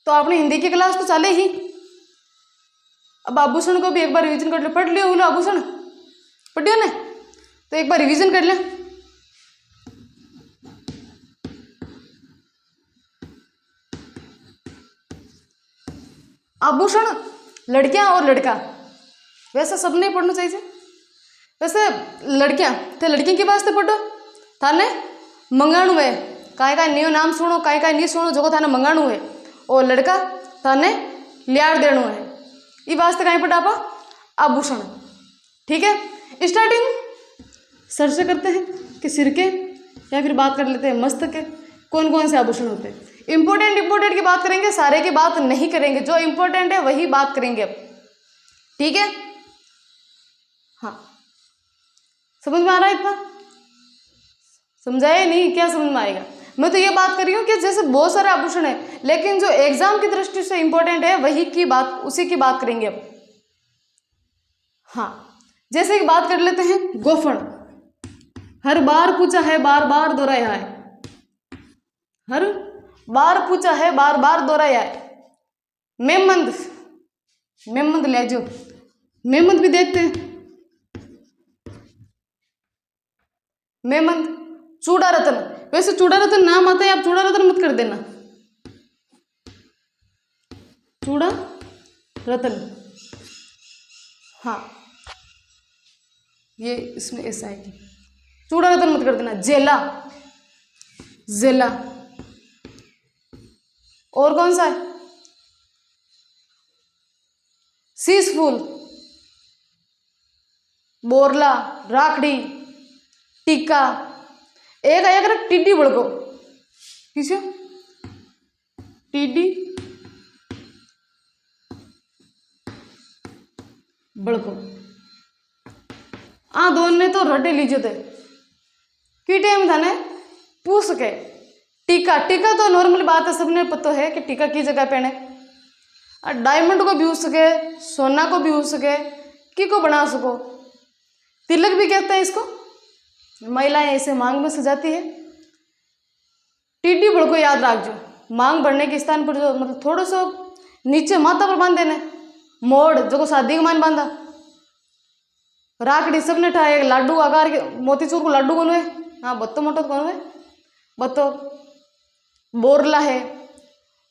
तो आपने हिंदी की क्लास तो चले ही। अब आभूषण को भी एक बार रिवीजन कर लो, पढ़ लियो बोलो आभूषण पढ़ियो ने, तो एक बार रिवीजन कर ले। आभूषण लड़कियां और लड़का, वैसे सबने पढ़ना चाहिए। वैसे लड़कियां तो लड़कियों के वास्ते पढ़ो, थाने मंगाणु है, काई काई न्यू नाम सुनो, काई काई नहीं सुनो, जो थाने मंगाणु है। और लड़का थाने लियार देणु है, ये वास्ते काई पढ़ा आपा आभूषण। ठीक है, स्टार्टिंग सर से करते हैं कि सिर के, या फिर बात कर लेते हैं मस्तक के, कौन कौन से आभूषण होते हैं। इंपॉर्टेंट की बात करेंगे, सारे की बात नहीं करेंगे, जो इंपॉर्टेंट है वही बात करेंगे अब। ठीक है, हाँ समझ में आ रहा है इतना? समझाया नहीं, क्या समझ में आएगा? मैं तो ये बात कर रही हूँ कि जैसे बहुत सारे आभूषण है, लेकिन जो एग्जाम की दृष्टि से इंपॉर्टेंट है वही की बात, उसी की बात करेंगे अब। हाँ, जैसे कि बात कर लेते हैं गोफण। हर बार पूछा है, बार बार दोहराया है, हर बार पूछा है, बार बार दोहराया है। मेमंद, मेमंद ले जो, मेमंद भी देखते हैं। मेमंद, चूड़ा रतन, वैसे चूड़ा रतन नाम आता है, आप चूड़ा रतन मत कर देना, चूड़ा रतन। हाँ ये इसमें ऐसा है कि चूड़ा रतन मत कर देना। जेला, जेला। और कौन सा है? शीश फूल, बोरला, राखड़ी, टीका। एक आया कर टिड्डी बड़को, किसे टिड्डी बड़को। दोनों ने तो रटे लीजिए थे कि टाइम था ने पूछ सके। टीका, टीका तो नॉर्मल बात है, सबने पता है कि टीका की जगह पहने। डायमंड को भी हो सके, सोना को भी हो सके, की को बना सको। तिलक भी कहते हैं इसको, महिलाएं ऐसे मांग में सजाती है। टिड्डी बड़ को याद रख जो, मांग बढ़ने के स्थान पर जो मतलब थोड़ा सा नीचे माथा पर बांध देने, मोड़ जो को शादी का मान बांधा। राखड़ी सबने ठाए, लाडू आकार के, मोतीचूर को लाडू कौन है? हाँ बत्तो मोटो कौन है? बत्तो। बोरला है।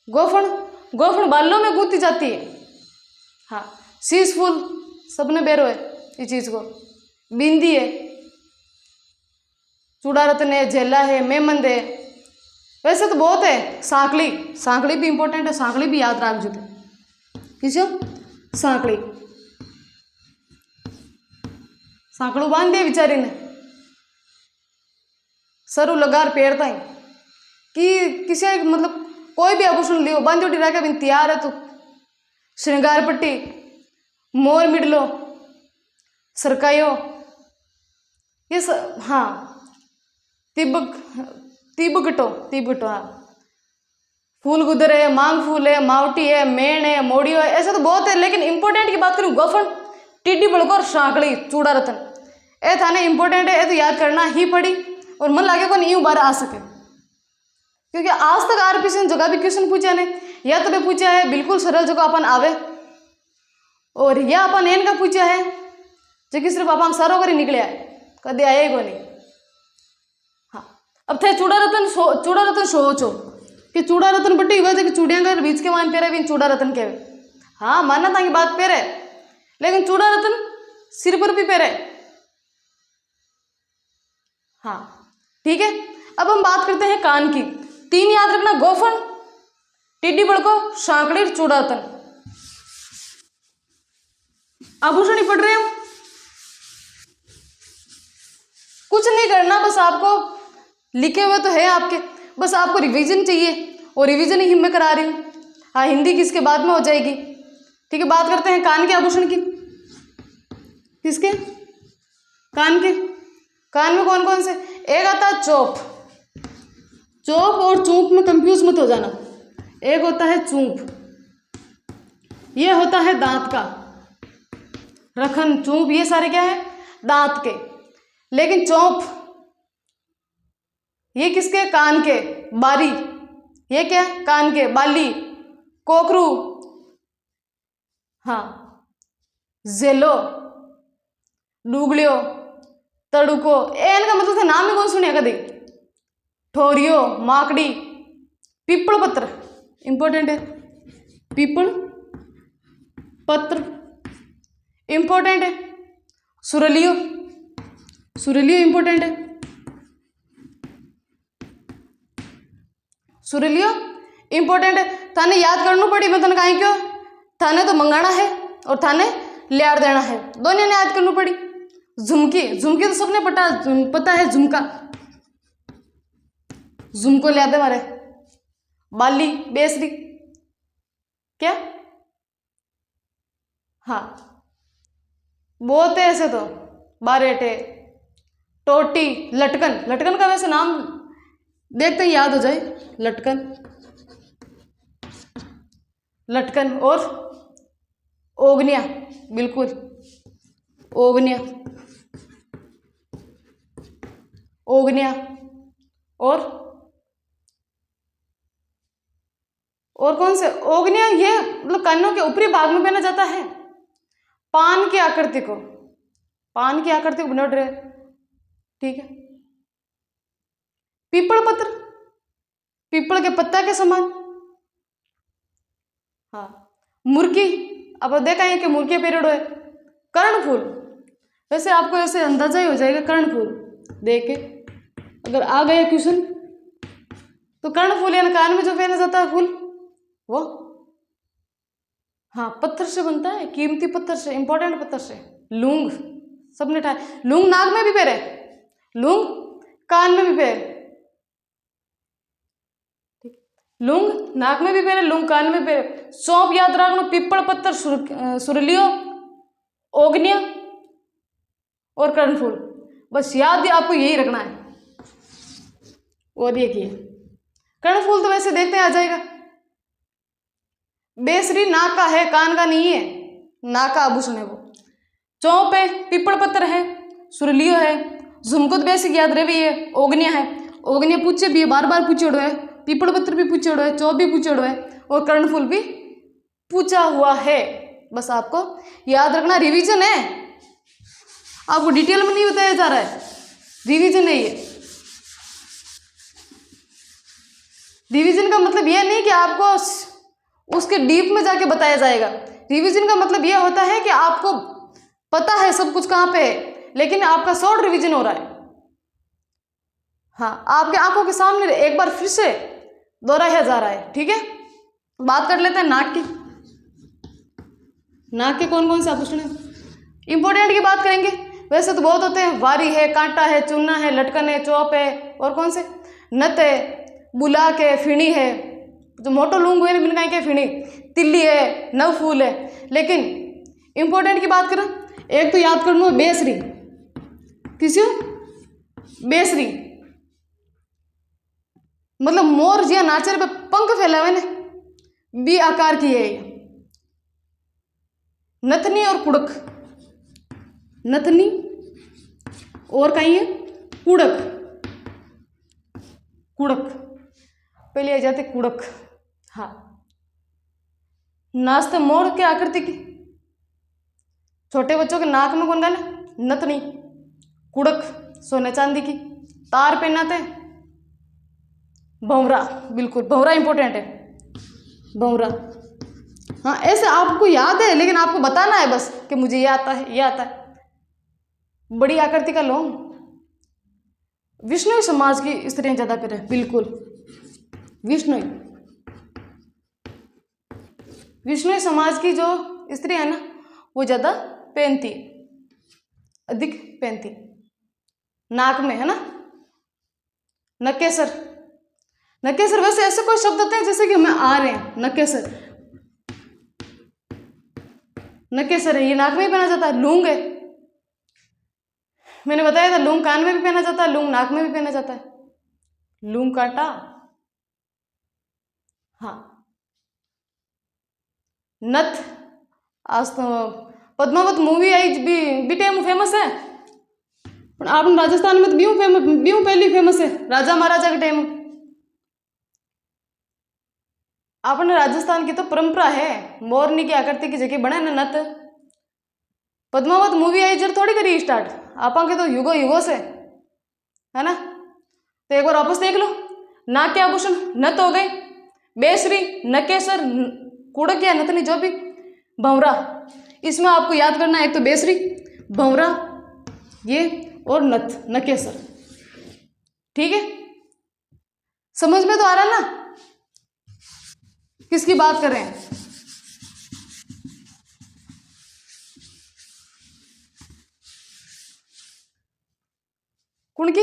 गोफण, गोफण बालों में गूंथी जाती है। हाँ, शीश फूल सबने बेरो है इस चीज को। बिंदी है, चूड़ा रतन है, झेला है, मेमंद है, वैसे तो बहुत है। सांकली, सांकली भी इंपॉर्टेंट है, सांकली भी याद रख जो। किसो सांकली, सांकड़ू बांध दिया बेचारी ने, सरू लगार पेड़ता है कि किसी मतलब कोई भी आभूषण लियो बांधियो डिरा के बिन तैयार है। तो श्रृंगार पट्टी, मोर मिडलो, सरकायो, ये हाँ तिबक, तिबकटो, तिबकटो। हाँ, फूल गुदर है, मांग फूल है, मावटी है, मेण है, मोड़ियो है, ऐसे तो बहुत है। लेकिन इंपॉर्टेंट की बात करूँ, गोफण, टिड्डी बड़को और सांकड़ी, चूड़ा रतन, ए थाने इंपॉर्टेंट है, ये तो याद करना ही पड़ी। और मन लागे को नहीं बार आ सके, क्योंकि आज तक आरपीसी ने जगह भी क्वेश्चन पूछा ने, या तो भी पूछा है बिल्कुल सरल जगह अपन आवे, और या अपन एन का पूछा है जो कि सिर्फ अपन सारो कर निकले आए, कदे आए को नहीं। हाँ, अब थे चूड़ा रतन, चूड़ा रतन सोचो कि चूड़ा रतन बट्टी वजह कि चूड़ियां कर बीच के मान पेरे भी चूड़ा रतन के। हाँ माना था कि बात पेरे, लेकिन चूड़ा रतन सिर पर भी पेरे। हाँ ठीक है, अब हम बात करते हैं कान की। 3 याद रखना, गोफण, टिड्डी बड़को, सांकड़ी, चूड़ा रतन। आभूषण ही पढ़ रहे हो, कुछ नहीं करना, बस आपको लिखे हुए तो है आपके, बस आपको रिवीजन चाहिए, और रिवीजन ही मैं करा रही हूँ। हाँ, हिंदी किसके बाद में हो जाएगी। ठीक है, बात करते हैं कान के आभूषण की। किसके? कान के। कान में कौन कौन से? एक आता है चौप, चौप और चूंप में कंफ्यूज मत हो जाना। एक होता है चूंप, ये होता है दांत का। रखन, चूंप, ये सारे क्या है? दांत के। लेकिन चौप ये किसके? कान के। बारी, ये क्या है? कान के। बाली, कोकरू, हाँ, जेलो, डूगलियो, तड़ुको, इनका मतलब से नाम ही कौन सुनिया कभी। ठोरियो, माकड़ी, पीपल पत्र इंपॉर्टेंट है, पीपल पत्र इंपॉर्टेंट है। सुरलियो, सुरलियो इंपॉर्टेंट है, सुरलियो इंपॉर्टेंट है। थाने याद करना पड़ी, मैं तने कहीं क्यों, थाने तो मंगाना है और थाने लियार देना है, दोनों ने याद करनी पड़ी। झुमकी, झुमकी तो सबने पता है, झुमका, झुमको लिया दे मारे। बाली, बेसरी, क्या, हाँ बहुत है ऐसे तो, बारेटे, टोटी, लटकन, लटकन का वैसे नाम देखते ही याद हो जाए, लटकन, लटकन। और ओगनिया, बिल्कुल ओगनिया, ओगनिया। और कौन से, ओगनिया ये मतलब कानों के ऊपरी भाग में पहना जाता है, पान की आकृति को, पान की आकृति को बना रहे, ठीक है। पीपल पत्र, पीपल के पत्ता के समान, हाँ। मुर्की, अब देखा है कि मुर्की पीरियड है। कर्णफूल, वैसे आपको ऐसे अंदाजा ही हो जाएगा, कर्णफूल देख के अगर आ गया क्वेश्चन तो कर्णफूल यानी कान में जो पहना जाता है फूल वो, हाँ पत्थर से बनता है, कीमती पत्थर से, इंपॉर्टेंट पत्थर से। लूंग, सबने ठाए, लूंग नाक में भी पहरे, लूंग कान में भी पहरे, लूंग नाक में भी पहरे, लूंग कान में पहरे। सौंप याद रखना, पीपल पत्थर, सुरलियो, ओगनिया और कर्णफूल, बस याद आपको यही रखना है। और देखिए कर्णफूल तो वैसे देखते आ जाएगा। बेसरी नाक का है, कान का नहीं है, नाक का आभूषण है वो। चौप है, पीपल पत्थर है, सुरलियो है, झुमको तो बेसिक याद रही है, ओगनिया है, ओगनिया पूछे भी है, बार बार पूछेड़ो है, पीपल पत्थर भी पूछेड़ो है, चौप भी पूछेड़ो है और कर्णफूल भी पूछा हुआ है। बस आपको याद रखना, रिवीजन है, आपको डिटेल में नहीं बताया जा रहा है, रिवीजन है ये। रिवीजन का मतलब यह नहीं कि आपको उसके डीप में जाके बताया जाएगा। रिवीजन का मतलब यह होता है कि आपको पता है सब कुछ कहाँ पे है, लेकिन आपका शॉर्ट रिवीजन हो रहा है। हाँ, आपके आंखों के सामने एक बार फिर से दोहराया जा रहा है, ठीक है। बात कर लेते हैं नाक की। नाक के कौन कौन से आभूषण है, इंपॉर्टेंट की बात करेंगे। वैसे तो बहुत होते हैं, वारी है, कांटा है, चूना है, लटकन है, चौप है, और कौन से, नत है, बुलाक है, फिणी है, जो मोटो लूंग हुए बिन के फिणी, तिल्ली है, नव फूल है। लेकिन इंपॉर्टेंट की बात करें, एक तो याद करना बेसरी, किसी बेसरी मतलब मोर जिया नाचर पे पंख फैला हुए ने, बी आकार की है ये। नथनी और कुड़क, नथनी और कहीं है कुड़क, कुड़क पहले आ जाते कुड़क। हाँ, नाचते मोर के आकृति की, छोटे बच्चों के नाक में कौन डाले, नथनी, कुड़क सोने चांदी की, तार पहनाते, भंवरा, बिल्कुल भंवरा इंपॉर्टेंट है, भंवरा। हाँ, ऐसे आपको याद है लेकिन आपको बताना है बस कि मुझे ये आता है, ये आता है। बड़ी आकृति का लौंग, विष्णु समाज की स्त्रियां ज्यादा पहने, बिल्कुल विष्णु समाज की जो स्त्री है ना वो ज्यादा पहनती है, अधिक पहनती। नाक में है ना नकेसर, नकेसर वैसे ऐसे कोई शब्द होते हैं जैसे कि हमें आ रहे हैं, नकेसर, नकेसर है, ये नाक में ही पहना जाता है। लूंग है, मैंने बताया था लूंग कान में भी पहना जाता है, लूंग नाक में भी पहना जाता है, लूंग कांटा। हाँ, नथ, आज तो पद्मावत मूवी आई बी टाइम फेमस है, आप राजस्थान में तो ब्यू पहली फेमस है, राजा महाराजा के टाइम। अपने राजस्थान की तो परंपरा है, मोरनी की आकृति की जगह बने न नत। पद्मावत मूवी आई जर थोड़ी करी स्टार्ट, आपा के तो युगो युगो से है ना। तो एक बार वापस देख लो, नाक के आभूषण नत हो गए, बेसरी, नकेसर, कुड़किया, नथनी, जो भी, भंवरा। इसमें आपको याद करना है, एक तो बेसरी, भंवरा, ये, और नथ, नकेसर। ठीक है, समझ में तो आ रहा है ना किसकी बात कर रहे हैं। कौन की?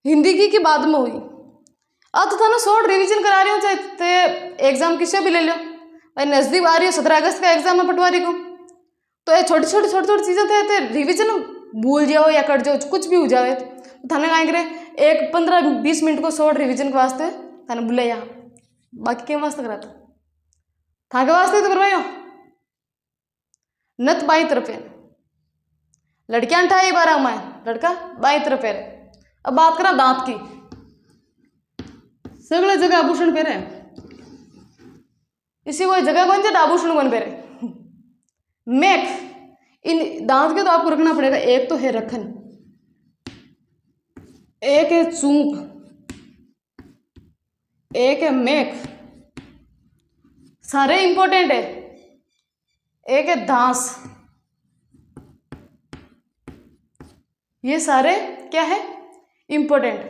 हिंदी की बाद में हुई। अब तो थाना शॉर्ट रिवीजन करा रही हूँ, चाहे एग्जाम किसी भी ले लो भाई, नजदीक आ रही है 17 अगस्त का एग्जाम है पटवारी को। तो ये छोटी छोटी चीजें थे रिवीजन भूल जाओ या कर जाओ, कुछ भी हो जाए तो थाने कहाँ करे, एक 15-20 मिनट को शॉर्ट रिवीजन के वास्ते थाने बुलाया, बाकी के वास्ते कराता था के वास्ते तो करवायो। नत बाई तरफ है, लड़कियां ठाई 12 में, लड़का बाई तरफ है। अब बात करा दांत की, सगले जगह आभूषण पहरे, इसी कोई जगह कौन सा आभूषण कौन पहरे। मेक, इन दांत के तो आपको रखना पड़ेगा, एक तो है रखन, एक है चूंप, एक है मेक, सारे इंपॉर्टेंट है, एक है दांस, ये सारे क्या है इंपॉर्टेंट।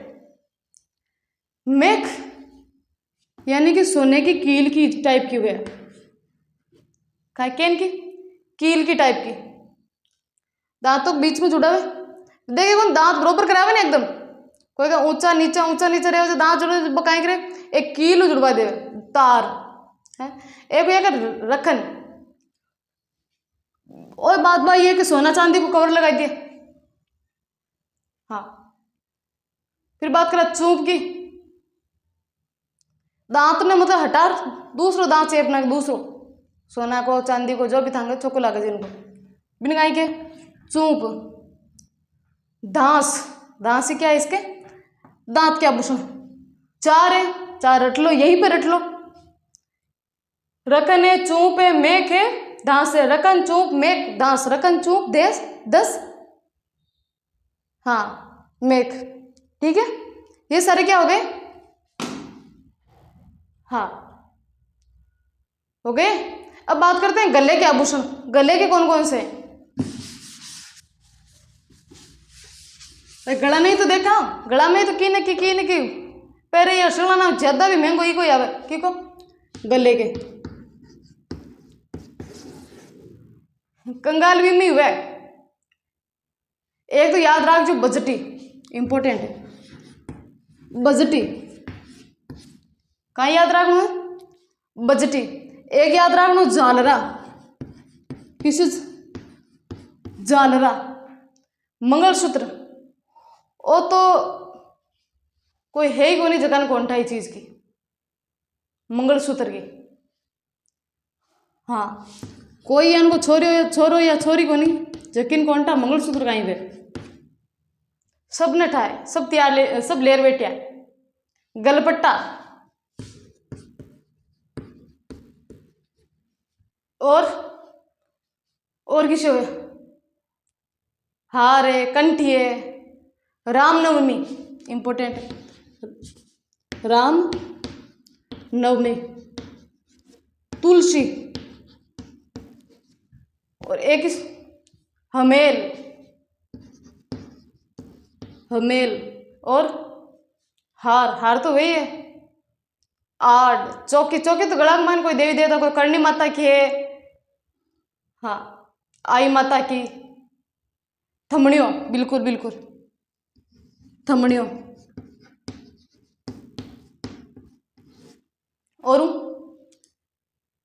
मेक यानी कि सोने की कील की टाइप की हुए, कैन की कील की टाइप की, दांतों के बीच में जुड़ा हुआ। देखिए कौन दांत बरोबर करावे ना एकदम, कोई का ऊंचा नीचा रहे दांत जुड़े बकाई करे, एक कील जुड़वा दे तार है, एक ये रखन। और बात भाई ये कि सोना चांदी को कवर लगा दिए। हाँ, फिर बात करा चूप की, दांत ने मतलब हटार दूसरो दांत चेपना, दूसरो सोना को चांदी को जो भी थांगे चोको लागे जिनको बिन गाय के। चूप, दांस, दांस क्या है इसके दांत के आभूषण, चार है, चार रट लो, यहीं पे रट लो। रकन है, चूप है, मेक है, दांस है, रकन चूप मेक दांस, रकन चूप देश 10, हाँ मेक। ठीक है, ये सारे क्या हो गए, हाँ हो गए। अब बात करते हैं गले के आभूषण, गले के कौन कौन से हैं। गला नहीं तो देखा, गला में तो की न की पहले ये सोना ना ज्यादा भी महंगो ही कोई आवे की को गले के, कंगाल भी में हुआ। एक तो याद रख जो बजटी इंपॉर्टेंट है, बजटी कहाँ याद रखना है, बजटी। एक याद रखना झालरा, किस झालरा। मंगलसूत्र ओ तो कोई है ही कोनी जगह कौन ठाई चीज की, मंगलसूत्र की। हाँ, कोई इनको छोरो या छोरी कोनी जकिन कौन टा मंगलसूत्र कहीं पे सब ने ठाए, सब तैयार सब लेर बैठिया। गलपट्टा और किसे हुए, हार है, कंठी है। रामनवमी इंपॉर्टेंट, राम नवमी। तुलसी और एक हमेल, हमेल और हार, हार तो वही है। आड़, चौकी, चौकी तो गला मान कोई देवी देवता, कोई करणी माता की है, हाँ आई माता की। थमड़ियों, बिल्कुल बिल्कुल थमड़ियों। और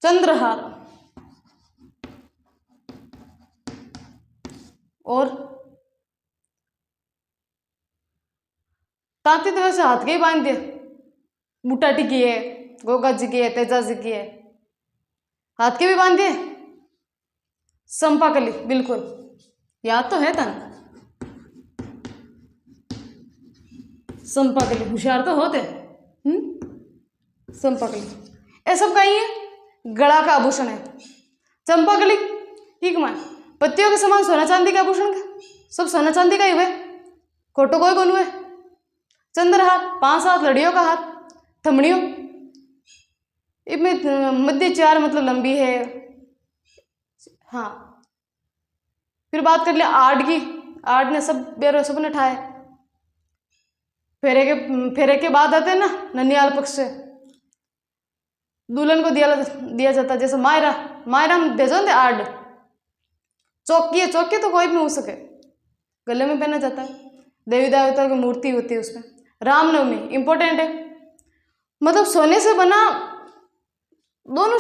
चंद्रहार और तांती तो वैसे हाथ के ही बांध दिए, बूटा टिकी है, गोगा जी की है, तेजा जी की है, हाथ के भी बांध दिए। संपाकली, बिल्कुल याद तो है तन, संपाकली होशियार तो होते। चंपाकली, ये सब कहीं है गला का आभूषण है। चंपाकली ठीक मैं पत्तियों के समान सोना चांदी का आभूषण का, सब सोना चांदी का ही हुए, खोटो कोई कौन हुए। चंद्रहार 5 हाथ लड़ियों का हाथ, थमड़ियों इनमें मध्य 4 मतलब लंबी है। हाँ, फिर बात कर लिया आड़ की, आड़ ने सब बेरो सबने ठाए। फेरे के बाद आते हैं ना ननियाल पक्ष से, दुल्हन को दिया जाता है, जैसे मायरा, मायरा हम दे जाते आड़। चौकी है, चौकी तो कोई भी हो सके, गले में पहना जाता है, देवी देवता की मूर्ति होती है उसमें। रामनवमी इंपॉर्टेंट है, मतलब सोने से बना दोनों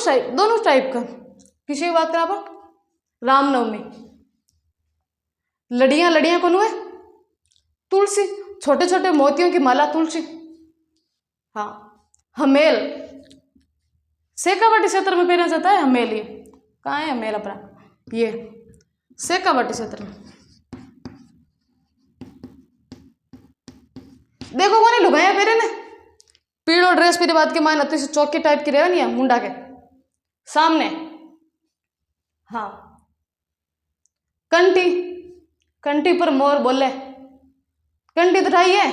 टाइप का। किसी की बात करें आप, रामनवमी लड़ियां कौन हुए, तुलसी, छोटे छोटे मोतियों की माला तुलसी। हाँ, हमेल शेखावाटी क्षेत्र में पहना जाता है। हमेल ये कहाँ है, हमेल अपना ये शेखावाटी क्षेत्र में। देखो कौन लुगाया पेरे ने पीड़ो ड्रेस पीरी बात के मान अति से चौकी टाइप की रहे नहीं है मुंडा के सामने। हाँ, कंठी, कंठी पर मोर बोले, कंठी दिखाई है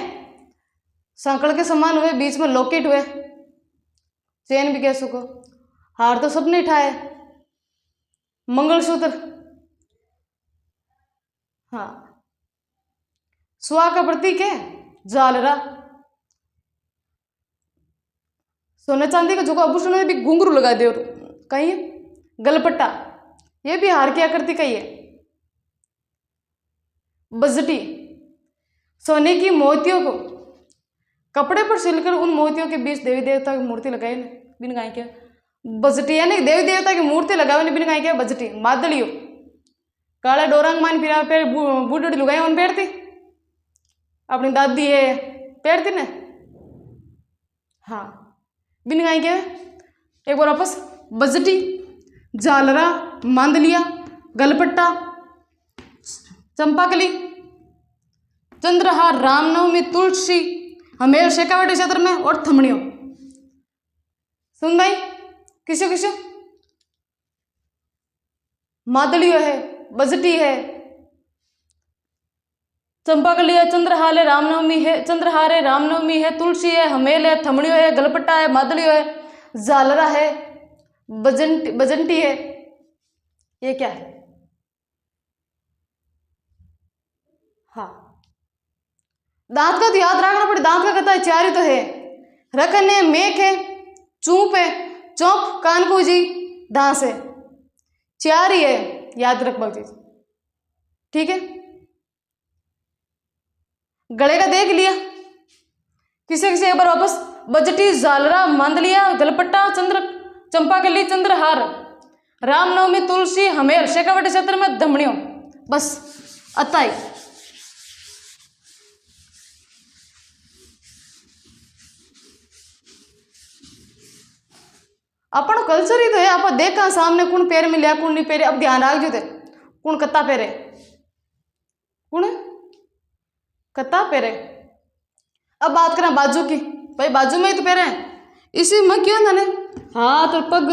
सांकड़ के समान हुए, बीच में लॉकेट हुए, चेन भी कह सको। हार तो सबने उठाए, मंगलसूत्र। हाँ, सुहा का प्रतीक है झालरा, सोने चांदी का जो आभूषण है भी घुंघरू लगा दे। कहीं गलपट्टा, ये भी हार की आकृति का ही है। बजटी, सोने की मोतियों को कपड़े पर सिलकर उन मोतियों के बीच देवी देवता की मूर्ति लगाई बिन गाय के बजटी, यानी देवी देवता की मूर्ति लगावे बिन गाय के बजटी। मादलियो काले डोरंग मान फिर पैर बूढ़ी लुगाई उन पैरती, अपनी दादी है पैरती ने। हाँ, बिन गाय के एक बार वापस बजटी, झालरा, मांदलिया, गलपट्टा, चंपाकली, चंद्रहार, रामनवमी, तुलसी, हमेल शेखावाटी क्षेत्र में, और थमड़ियों। सुन भाई, किसो किसो मादलियो है, बजटी है, चंपाकली है, चंद्रहार है, रामनवमी है, चंद्रहार है, रामनवमी है, तुलसी है, हमेल है, थमड़ियो है, गलपट्टा है, मादलियो है, झालरा है, बजंटी है। ये क्या है? हाँ, दांत का तो याद रखना पड़े, दांत का कहता है चार ही तो है, रखन है, मेख है, चूप है, चौप, कान पूजी, डांस है, चार ही है, याद रख बाबू चीज। ठीक है, गले का देख लिया, किसे किसे एक बार वापस, बजटी, झालरा, मांदलिया, गलपट्टा, चंपाकली, चंद्रहार, रामनवमी, तुलसी, हमेल शेखावाटी क्षेत्र में, धमनियों। बस अताई अपन कल्चर ही तो है। आप देखा सामने कौन पैर में लिया कौन नहीं पैरे, अब ध्यान रख जो थे कौन कत्ता पैरे, कौन कत्ता पैरे। अब बात करें बाजू की, भाई बाजू में ही तो पैरे हैं, इसी में क्यों ना हाथ और पग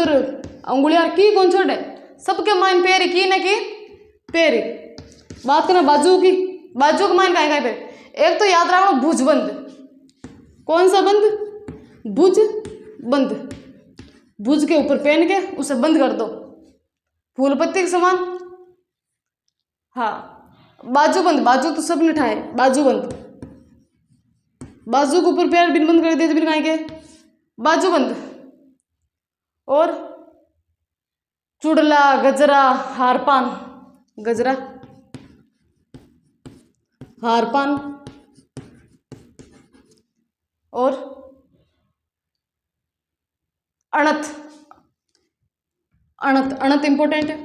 उंगलियां की कौन छोड़े, सबके माइन पैरी की न की पैरी। बात करें बाजू की, बाजू के माइन कहीं कहीं पैर, एक तो याद रखो भुजबंद, कौन सा बंद, भुज बंद, भुज के ऊपर पहन के उसे बंद कर दो फूल पत्ती के समान। हाँ, बाजू बंद, बाजू तो सबने ठाए, बाजू बंद, बाजू के ऊपर पैर बिन बंद कर दिए बिन कहीं के बाजू बंद। और चुड़ला, गजरा, हारपान, गजरा, हारपान, और अणत, अणत, अणत इंपॉर्टेंट है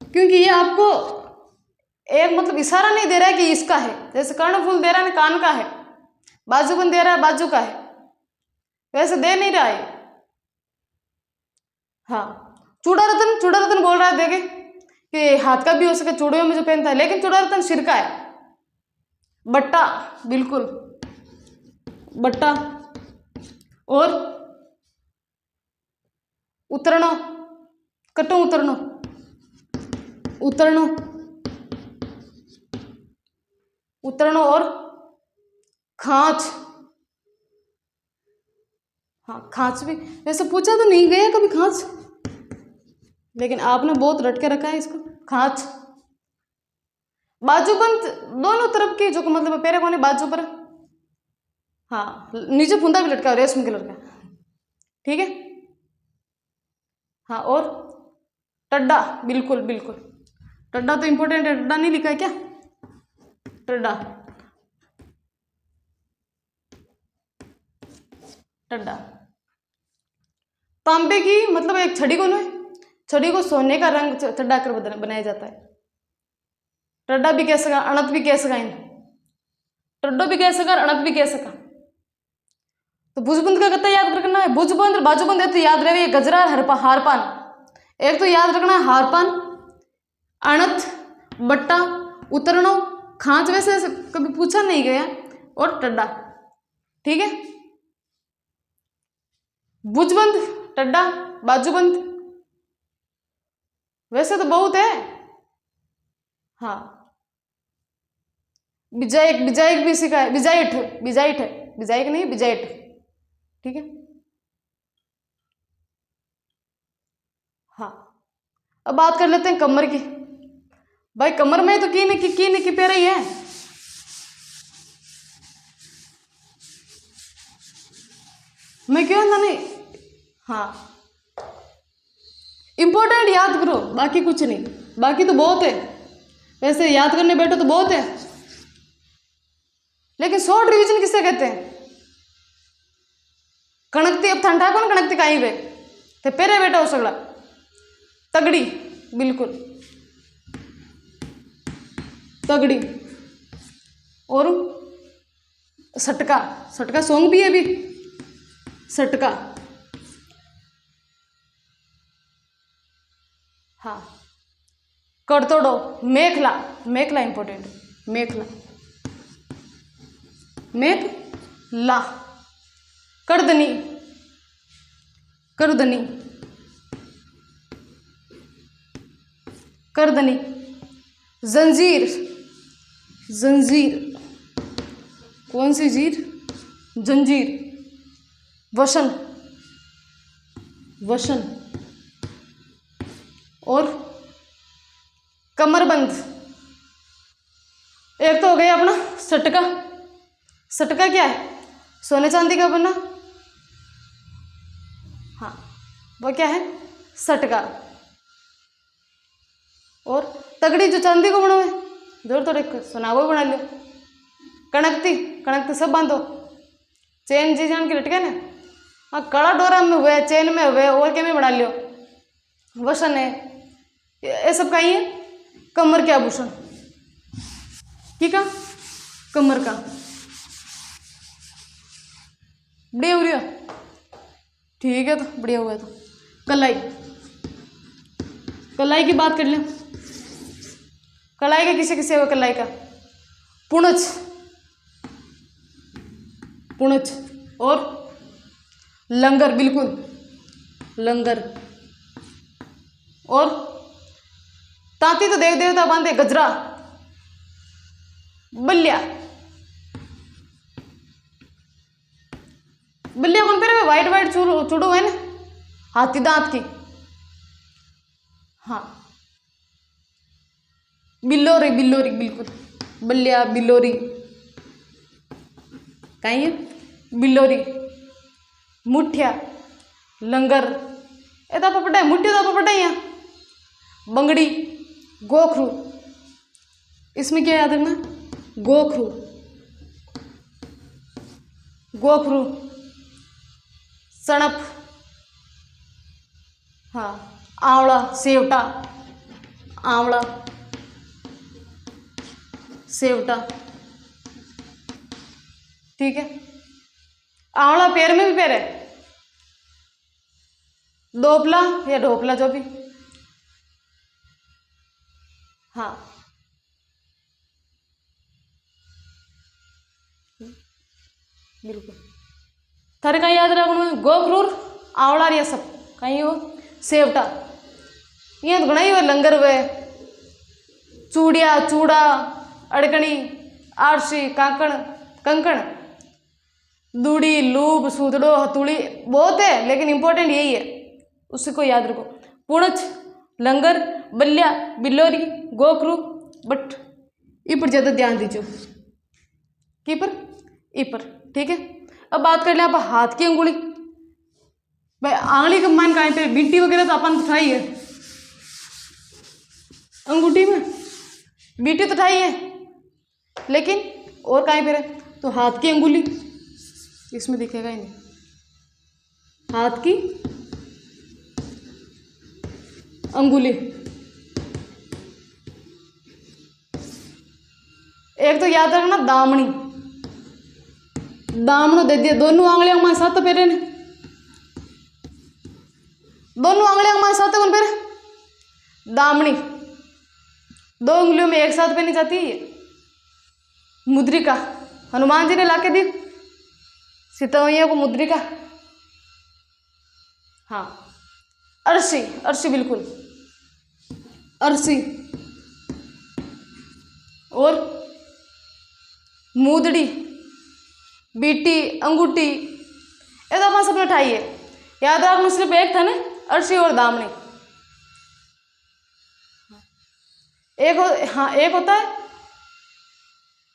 क्योंकि ये आपको एक मतलब इशारा नहीं दे रहा है कि इसका है, जैसे कर्णफूल दे रहा है ना कान का है, बाजूबंद दे रहा है बाजू का है, वैसे दे नहीं रहा है। हाँ, चूड़ा रतन, चूड़ा रतन बोल रहा है देखे कि हाथ का भी हो सके, चूड़ियों में जो पहनता है, लेकिन चूड़ा रतन सिर का है। बट्टा, बिल्कुल बट्टा, और उतरणो, कटो उतरणो, उतरणो, उतरणो और खांच। हाँ खांच भी वैसे पूछा तो नहीं गया कभी खांच, लेकिन आपने बहुत रट के रखा है इसको। खांच, बाजूबंद दोनों तरफ की, जो मतलब पैरे कोने बाजू पर, हाँ नीचे फुंदा भी लटका रेशम कलर का, ठीक है। हाँ और टड्डा, बिल्कुल बिल्कुल, टड्डा तो इंपॉर्टेंट है, टड्डा नहीं लिखा है क्या? टड्डा, टड्डा। तांबे की मतलब एक छड़ी को ना, छड़ी को सोने का रंग चढ़ा कर बनाया जाता है। टड्डा भी कह सका, अणत भी कह सका, इन टड्डो भी कह सका, अणत भी कह सका। तो भुजबंद का कितना याद रखना है? भुजबंद और बाजूबंद है तो याद रहे गजरा, हारपान। एक तो याद रखना है हारपान, अणत, बट्टा, उतरणो, खांच वैसे कभी पूछा नहीं गया, और टड्डा, ठीक है। भुजबंद, टड्डा, बाजूबंद, वैसे तो बहुत है। हाँ बिजायक, बिजायक भी सीखा है, बिजाइट, बिजाइट है, बिजायक नहीं बिजाइट, ठीक है। हाँ अब बात कर लेते हैं कमर की। भाई कमर में तो की पैर ही है। मैं क्यों ना नहीं, हाँ इंपॉर्टेंट याद करो, बाकी कुछ नहीं, बाकी तो बहुत है, वैसे याद करने बैठो तो बहुत है, लेकिन शॉर्ट रिवीजन किसे कहते हैं? कणकती, अब ठंडा कौन कणकती कहीं गए थे, पेरे बैठा हो सगड़ा। तगड़ी, बिल्कुल तगड़ी। और सटका, सटका सॉन्ग भी है अभी, सटका। हाँ करतोड़ो, मेखला, मेखला इंपॉर्टेंट, मेखला, मेखला। करदनी, करदनी, करदनी। जंजीर, जंजीर, कौन सी जीर? जंजीर। वसन, वसन। और कमरबंद। एक तो हो गया अपना सटका, सटका क्या है? सोने चांदी का बना, हाँ वो क्या है? सटका। और तगड़ी जो चांदी को बनाओ है, जोर तो देख सोना वो बना लियो। कणकती, कणकती सब बांधो, चैन जी जान के लटके ना, हाँ कड़ा डोरा में हुए, चैन में हुए, और क्या में बना लियो। वसन है, ये सब का ही है कमर के आभूषण, ठीक है। कमर का बढ़िया हो रहा, ठीक है, तो बढ़िया हुआ। तो कलाई, कलाई की बात कर लें, कलाई का किसे किसे हुआ? कलाई का पुणच, पुणच। और लंगर, बिल्कुल लंगर। और तांती तो देव देवता बांधे, गजरा, बल्लिया, बल्लिया कौन पे वाइट वाइट चूड़ो है ना, हाथी दांत की, हाँ बिल्लोरी, बिल्लोरी बिल्कुल, बल्लिया बिल्लोरी, कहीं है बिल्लोरी। मुठिया, लंगर, ए तो पटा है, मुठ्ठी तो पटा है यहाँ। बंगड़ी, गोखरू, इसमें क्या याद रखना? गोखरू, गोखरू। सणप, हाँ आंवला, सेवटा, आंवला, सेवटा, ठीक है। आंवला पैर में भी पैर है, दोपला या ढोपला जो भी, हाँ बिल्कुल। थारे कहीं याद रखना गो क्रूर आवड़ा ये सब कहीं हो सेवटा ये तो घना ही हो लंगर वे चूड़िया चूड़ा अड़कनी आरसी काकण कंकण दूड़ी लूब सूतड़ो हथुड़ी बहुत है लेकिन इंपॉर्टेंट यही है उसी को याद रखो। पुणच लंगर बल्ल्या बिल्लोरी गोखरू बट इपर ज़्यादा ध्यान दीजिए की पर इपर ठीक है। अब बात कर लें आप हाथ की अंगुली भाई आंगली का मान कहाँ पे बिंटी वगैरह तो अपन उठाई है अंगूठी में बीटी तो उठाई है लेकिन और कहीं पे तो हाथ की अंगुली इसमें दिखेगा ही नहीं हाथ की अंगुली एक तो याद रखना दामनी दामनो दे दिया दोनों आंगलियां हमारे साथ पेरे ने दोनों आंगलियां हमारे साथ कौन पेरे दामनी दो उंगलियों में एक साथ पहनी जाती है मुद्रिका हनुमान जी ने लाके दी सीता मैया को मुद्रिका। हाँ अर्शी अर्शी बिल्कुल अर्शी और मूदड़ी बीटी अंगूठी ये तो अपन सबने उठाई है याद रखना सिर्फ एक था ना अर्शी और दामनी एक होता है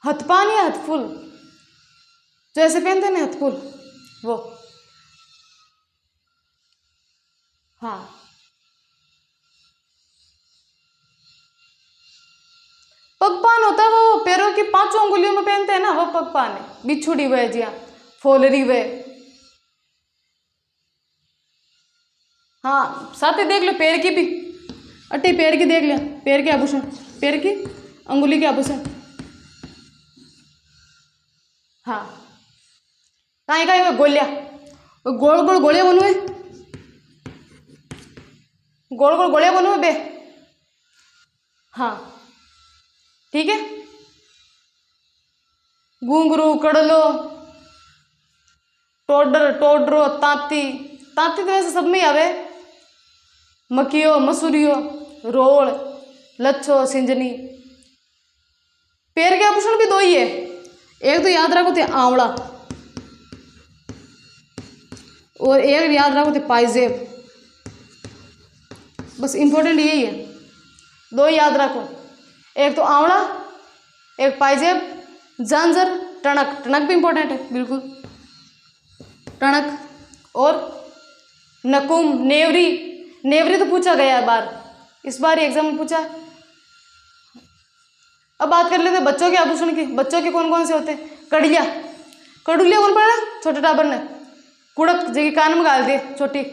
हथपान या हथफुल जो ऐसे पहनते हैं ना हथफुल वो हाँ पगपान होता है वो पैरों की 5 उंगलियों में पहनते हैं ना वो पगपान है बिछुड़ी हुए जिया फोलरी हुए। हाँ साथ ही देख लो पैर की भी अट्टी पैर की देख लिया पैर के आभूषण पैर की अंगुली के आभूषण। हाँ कहीं कहीं वो गोलिया गोल गोल गोलियां बनवे गोल गोल गोलियां बनवे बे। हाँ ठीक है घूंघरू कड़लो टोडर टोडरो तांती तांती तो वैसे सब में ही आवे मकियो मसूरियो रोल लच्छो सिंजनी। पैर के आभूषण भी 2 ही है एक तो याद रखो थे आंवला और एक याद रखो थे पाइजेब बस इंपॉर्टेंट यही है 2 ही याद रखो एक तो आंवला एक पाइजेब झांझर टणक टणक भी इंपॉर्टेंट है बिल्कुल टणक और नकुम नेवरी नेवरी तो पूछा गया है बार इस बार एग्जाम में पूछा। अब बात कर लेते हैं बच्चों के आभूषण की बच्चों के कौन कौन से होते हैं कड़िया कड़ुलिया कौन पड़ा छोटे टाबर ने कुड़क जगह कान में गाल दिए छोटी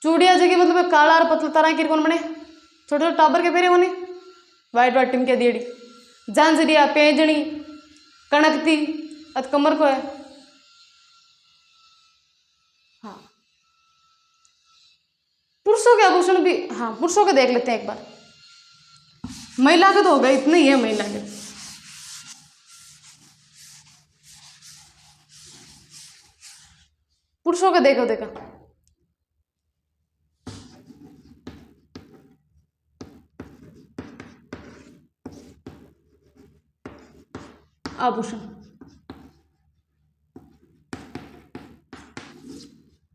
चूड़िया जगह मतलब काला और पतला तरह की कौन बने छोटे छोटे टाबर के पेरे होने वाइट वाइट टिमके दियड़ी झांझरिया पेंजणी कणकती अत कमर को है। हाँ पुरुषों के आभूषण भी हाँ पुरुषों के देख लेते हैं एक बार महिला के तो हो गए इतने ही है महिला के। पुरुषों के देखो देखा आभूषण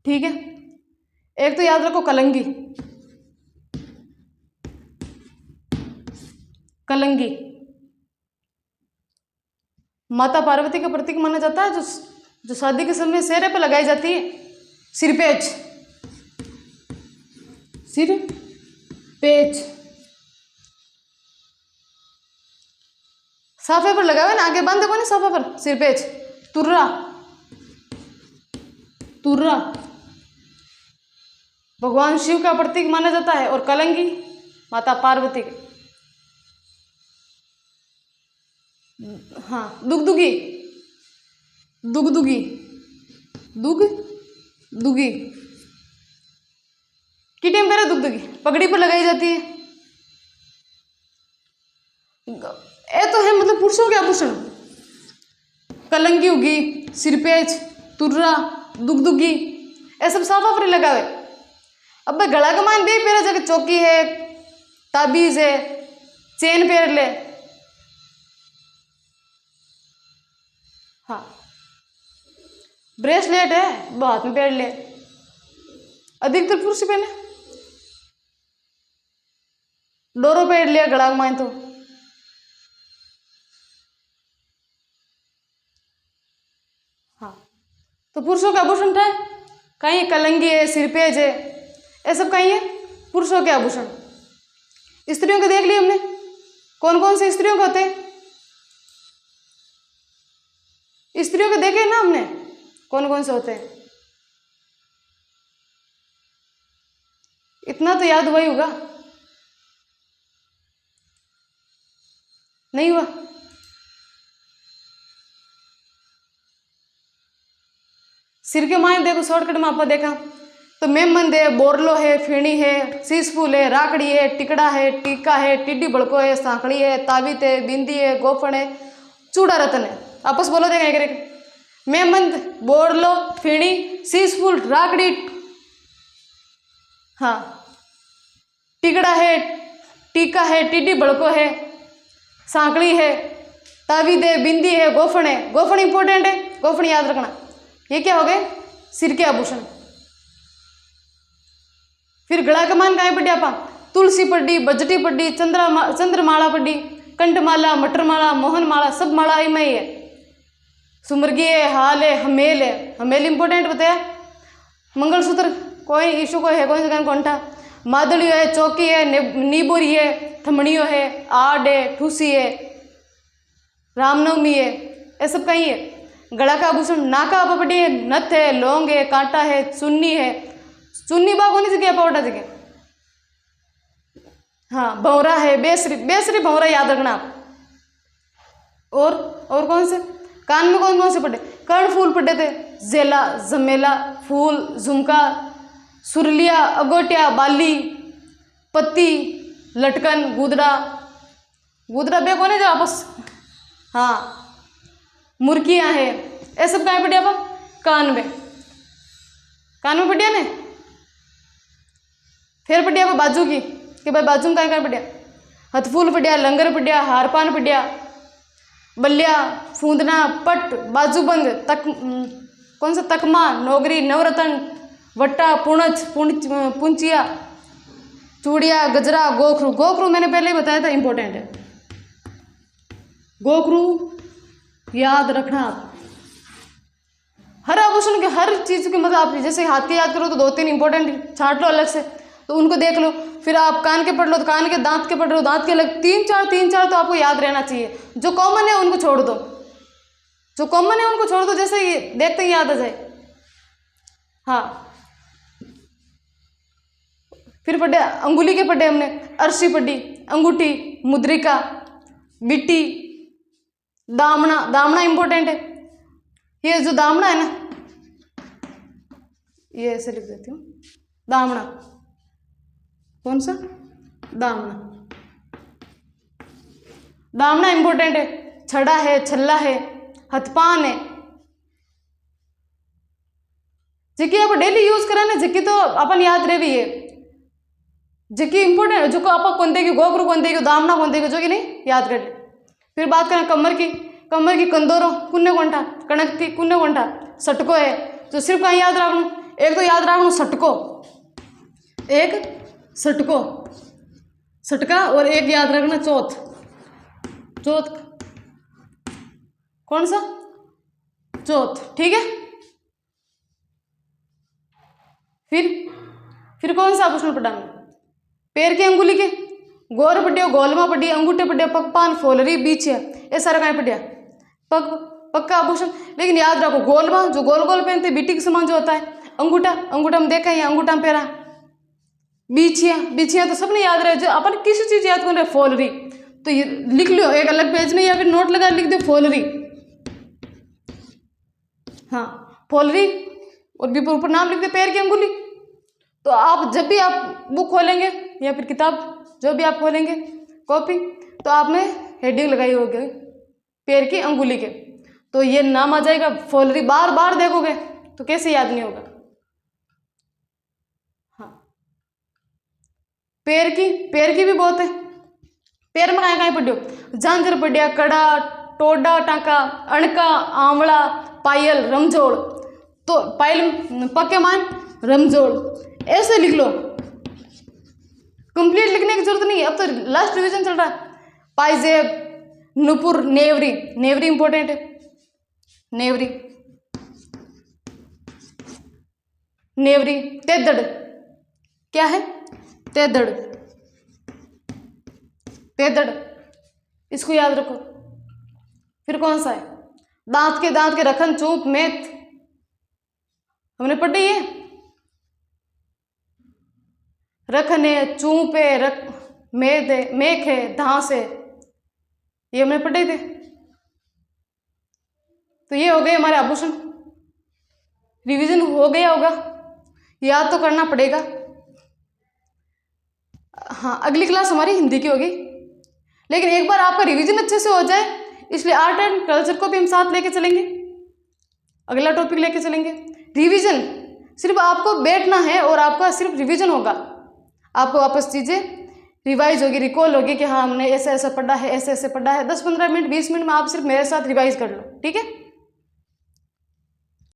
ठीक है एक तो याद रखो कलंगी कलंगी माता पार्वती का प्रतीक माना जाता है जो शादी के समय सेहरे पर लगाई जाती है सिरपेच सिर पेच साफे पर लगावे ना आगे बांधे को नहीं साफे पर सिरपेच तुर्रा तुर्रा भगवान शिव का प्रतीक माना जाता है और कलंगी माता पार्वती के। हाँ दुगदुगी दुगदुगी दुग दुगी की टेम पर दुगदुगी पगड़ी पर लगाई जाती है। ये तो है मतलब पुरुषों के आभूषण कलंगी होगी सिरपेच तुर्रा, दुगदुगी, ये सब साफा पर लगावे। अब भाई गला का मान दे पेरा जगह चौकी है, ताबीज है, चेन पेर ले। हाँ, ब्रेसलेट है वो हाथ में पहन ले, अधिकतर पुरुष पहने। डोरो पहन लिया गला माए हाँ, तो पुरुषों के आभूषण था कहीं कलंगी है, सिरपेज है, ये सब कहीं है पुरुषों के आभूषण। स्त्रियों के देख लिए हमने, कौन कौन से स्त्रियों के होते हैं, स्त्रियों के देखे ना हमने कौन कौन से होते हैं। इतना तो याद हुआ ही होगा, नहीं हुआ? सिर के माए देखो शॉर्टकट में आपको देखा तो मेमंद है, बोरलो है, फेणी है, शीशफूल है, राकड़ी है, टिकड़ा है, टीका है, टिड्डी बड़को है, सांकड़ी है, ताबीत है, बिंदी है, गोफण है, चूड़ा रतन है। आपस बोलो देगा एक एक। मेमंद, बोरलो, फेणी, शीशफूल, राकड़ी, हाँ, टिकड़ा है, टीका है, टिड्डी बड़को है, सांकड़ी है, ताबीत है, बिंदी है, गोफण है। गोफण इंपॉर्टेंट है, गोफण याद रखना। ये क्या हो गए? सिर के आभूषण। फिर गला का मान कहाँ पड़ी आपा? तुलसी पड्डी, बजटी पड्डी, चंद्रमाला पड्डी, कंठमाला, मटरमाला, मोहनमाला, सब माला में ही है। सुमरगी है, हाल है, हमेल है। हमेल इंपॉर्टेंट बताया। मंगलसूत्र कोई इशू को है, कौन से कौन था? मादलियो है, चौकी है, नीबोरी है, थमड़ियो है, आड है, ठूसी है, रामनवमी है, ये सब कहीं है। गला का आभूषण नाका पपड़ी है, नथ है, लौंग है, कांटा है, चुन्नी है। चुन्नी बाग होनी जगह पावटा जगह, हाँ, भंवरा है, बेसरी, बेसरी भंवरा याद रखना आप। और कौन से? कान में कौन कौन से पड़े? कर्ण फूल पड़े थे, जेला, जमेला, फूल, झुमका, सुरलिया, अगोटिया, बाली, पत्ती, लटकन, गुदड़ा। गुदड़ा बे कौन है जो आपस, हाँ, मुर्कियाँ है, ये सब कहाँ पड़िया आप? कान में। कान में पड़िया ने। फिर पड़िया आप बाजू की कि भाई बाजू में कहाँ पड़िया? हथफूल पड़िया, लंगर पड़िया, हारपान पड़िया, बल्लिया, फूंदना, पट, बाजूबंद, तक, कौन सा? तकमा, नौगरी, नवरत्न, वट्टा, पुणच, पुंचिया, चूड़िया, गजरा, गोखरू। गोखरू मैंने पहले ही बताया था, इंपॉर्टेंट है। गोखरू याद रखना आप। हर आभूषण के, हर चीज़ के मतलब आप जैसे हाथ के याद करो तो 2-3 इंपॉर्टेंट छांट लो अलग से, तो उनको देख लो। फिर आप कान के पढ़ लो तो कान के, दांत के पढ़ लो दांत के, अलग 3-4 तो आपको याद रहना चाहिए। जो कॉमन है उनको छोड़ दो, जो कॉमन है उनको छोड़ दो, जैसे ही देखते ही याद आ जाए। हाँ, फिर पढ़े अंगुली के, पढ़े हमने अर्शी पढ़ी, अंगूठी, मुद्रिका, बिट्टी, दामना। दामना इंपॉर्टेंट है। ये जो दामना है ना, ये ऐसे लिख देती हूँ, दामना। कौन सा? दामना। दामना इंपॉर्टेंट है। छड़ा है, छल्ला है, हथपान है, जिकी आप डेली यूज करा ना, जिकी तो अपन याद रहे भी है, जिकी इंपॉर्टेंट है, जो को आप कौन देगी, गोगरू कौन देगी, दामना कौन देगी, जो कि नहीं याद कर। फिर बात करें कमर की, कमर की कंदोरो कुन्ने कोंठा, कणक की कुन्ने कोंठा, सटको है। तो सिर्फ कहीं याद रखना, एक तो याद रखना सटको, एक सटको, सटका, और एक याद रखना चौथ। चौथ कौन सा? चौथ, ठीक है। फिर कौन सा आभूषण पढ़ा? पैर की अंगुली के, गोर पढ़ियो, गोलमा पढ़िया, अंगूठे पढ़िया, पगपान, फोलरी, बीच है, ये सारा कहीं पढ़िया। पक्का आभूषण। लेकिन याद रखो, गोलमा जो गोल गोल पहनते, बीटी के समान जो होता है, अंगूठा, अंगूठा में देखा है, अंगूठा में पहना, बीछियाँ, बीछियाँ तो सबने याद रहे। जो अपन किसी चीज़ याद कर रहे, फोलरी, तो ये लिख लो एक अलग पेज में, या फिर नोट लगा लिख दो फोलरी। हाँ, फोलरी, और भी ऊपर नाम लिख दे, पैर की अंगुली। तो आप जब भी आप बुक खोलेंगे या फिर किताब जो भी आप खोलेंगे, कॉपी, तो आपने हेडिंग लगाई होगी पैर की अंगुली के। तो ये नाम आ जाएगा। फॉलरी बार बार देखोगे तो कैसे याद नहीं होगा। हाँ, पैर की भी बहुत है। पैर में कहाँ पढ़ो, झांझर पढ़िया, कड़ा, टोडा, टाका, अणका, आंवला, पायल, रमजोड़। तो पायल पक्के मान, रमजोड़, ऐसे लिख लो। कंप्लीट लिखने की जरूरत नहीं है, अब तो लास्ट रिवीजन चल रहा है। पाइजेब, नुपुर, नेवरी, नेवरी इंपॉर्टेंट है। नेवरी, नेवरी, तेदड़, क्या है, तेदड़, तेदड़, इसको याद रखो। फिर कौन सा है, दांत के रखन, चूप, मेथ, हमने पढ़ी है। रखने, चूपे, मेद है, मेख है, धांस है, ये हमने पढ़े थे। तो ये हो गए हमारे आभूषण। रिवीजन हो गया होगा, याद तो करना पड़ेगा। हाँ, अगली क्लास हमारी हिंदी की होगी, लेकिन एक बार आपका रिवीजन अच्छे से हो जाए, इसलिए आर्ट एंड कल्चर को भी हम साथ लेके चलेंगे, अगला टॉपिक लेके चलेंगे। रिवीजन सिर्फ आपको बैठना है और आपका सिर्फ रिवीजन होगा। आपको वापस चीज़ें रिवाइज होगी, रिकॉल होगी कि हाँ हमने ऐसा ऐसा पढ़ा है, ऐसे ऐसे पढ़ा है। 10-15 मिनट 20 मिनट में आप सिर्फ मेरे साथ रिवाइज कर लो, ठीक है।